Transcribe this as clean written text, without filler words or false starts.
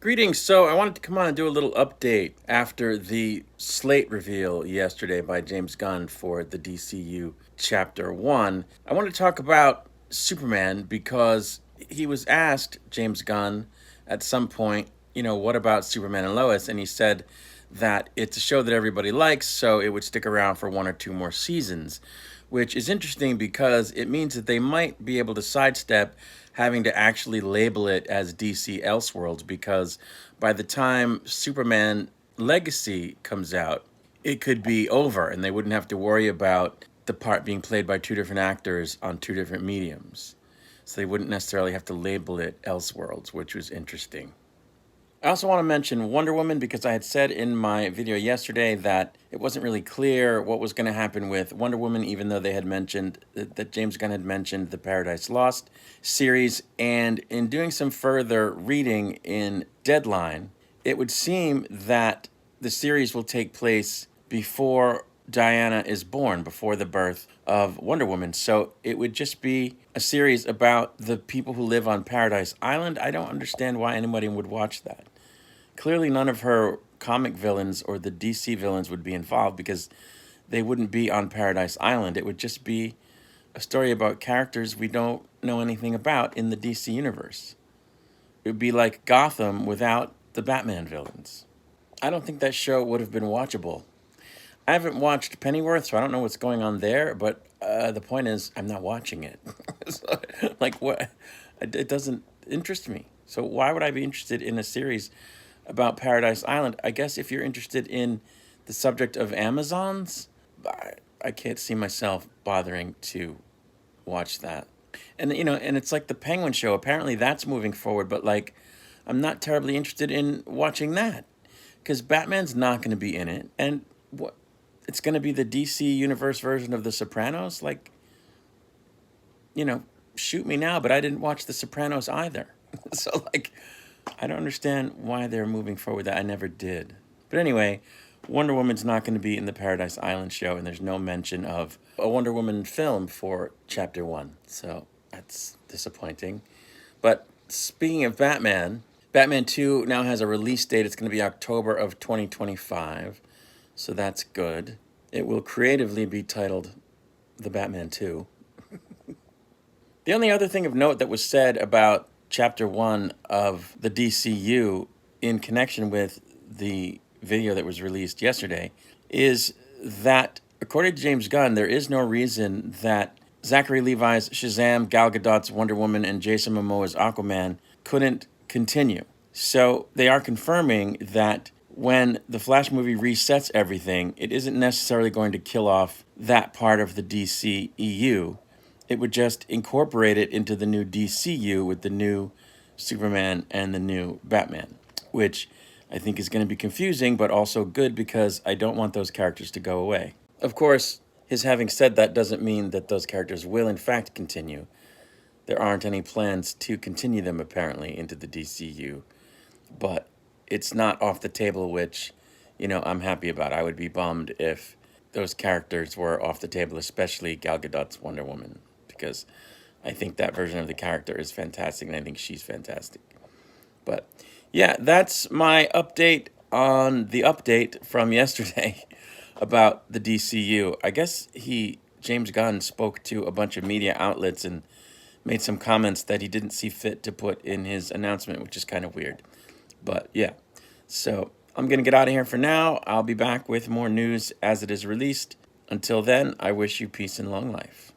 Greetings. So I wanted to come on and do a little update after the slate reveal yesterday by James Gunn for the DCU Chapter 1. I want to talk about Superman because he was asked, James Gunn, at some point, what about Superman and Lois? And he said that it's a show that everybody likes, so it would stick around for one or two more seasons, which is interesting because it means that they might be able to sidestep having to actually label it as DC Elseworlds, because by the time Superman Legacy comes out, it could be over and they wouldn't have to worry about the part being played by two different actors on two different mediums. So they wouldn't necessarily have to label it Elseworlds, which was interesting. I also want to mention Wonder Woman because I had said in my video yesterday that it wasn't really clear what was going to happen with Wonder Woman, even though they had mentioned that James Gunn had mentioned the Paradise Lost series. And in doing some further reading in Deadline, it would seem that the series will take place before Diana is born, before the birth of Wonder Woman. So it would just be a series about the people who live on Paradise Island. I don't understand why anybody would watch that. Clearly none of her comic villains or the DC villains would be involved because they wouldn't be on Paradise Island. It would just be a story about characters we don't know anything about in the DC universe. It would be like Gotham without the Batman villains. I don't think that show would have been watchable. I haven't watched Pennyworth, so I don't know what's going on there, but the point is I'm not watching it. So, what? It doesn't interest me. So why would I be interested in a series about Paradise Island? I guess if you're interested in the subject of Amazons, I can't see myself bothering to watch that. And and it's like the Penguin show. Apparently that's moving forward, but I'm not terribly interested in watching that because Batman's not going to be in it, and what? It's going to be the DC Universe version of The Sopranos. Shoot me now, but I didn't watch The Sopranos either. So I don't understand why they're moving forward that. I never did. But anyway, Wonder Woman's not going to be in the Paradise Island show, and there's no mention of a Wonder Woman film for Chapter 1. So that's disappointing. But speaking of Batman, Batman 2 now has a release date. It's going to be October of 2025. So that's good. It will creatively be titled The Batman 2. The only other thing of note that was said about Chapter 1 of the DCU in connection with the video that was released yesterday is that, according to James Gunn, there is no reason that Zachary Levi's Shazam, Gal Gadot's Wonder Woman, and Jason Momoa's Aquaman couldn't continue. So they are confirming that when the Flash movie resets everything, it isn't necessarily going to kill off that part of the DCEU. It would just incorporate it into the new DCU with the new Superman and the new Batman, which I think is going to be confusing, but also good because I don't want those characters to go away. Of course, his having said that doesn't mean that those characters will in fact continue. There aren't any plans to continue them apparently into the DCU, but it's not off the table, which, I'm happy about. I would be bummed if those characters were off the table, especially Gal Gadot's Wonder Woman, because I think that version of the character is fantastic, and I think she's fantastic. But yeah, that's my update on the update from yesterday about the DCU. I guess James Gunn, spoke to a bunch of media outlets and made some comments that he didn't see fit to put in his announcement, which is kind of weird. But yeah, so I'm going to get out of here for now. I'll be back with more news as it is released. Until then, I wish you peace and long life.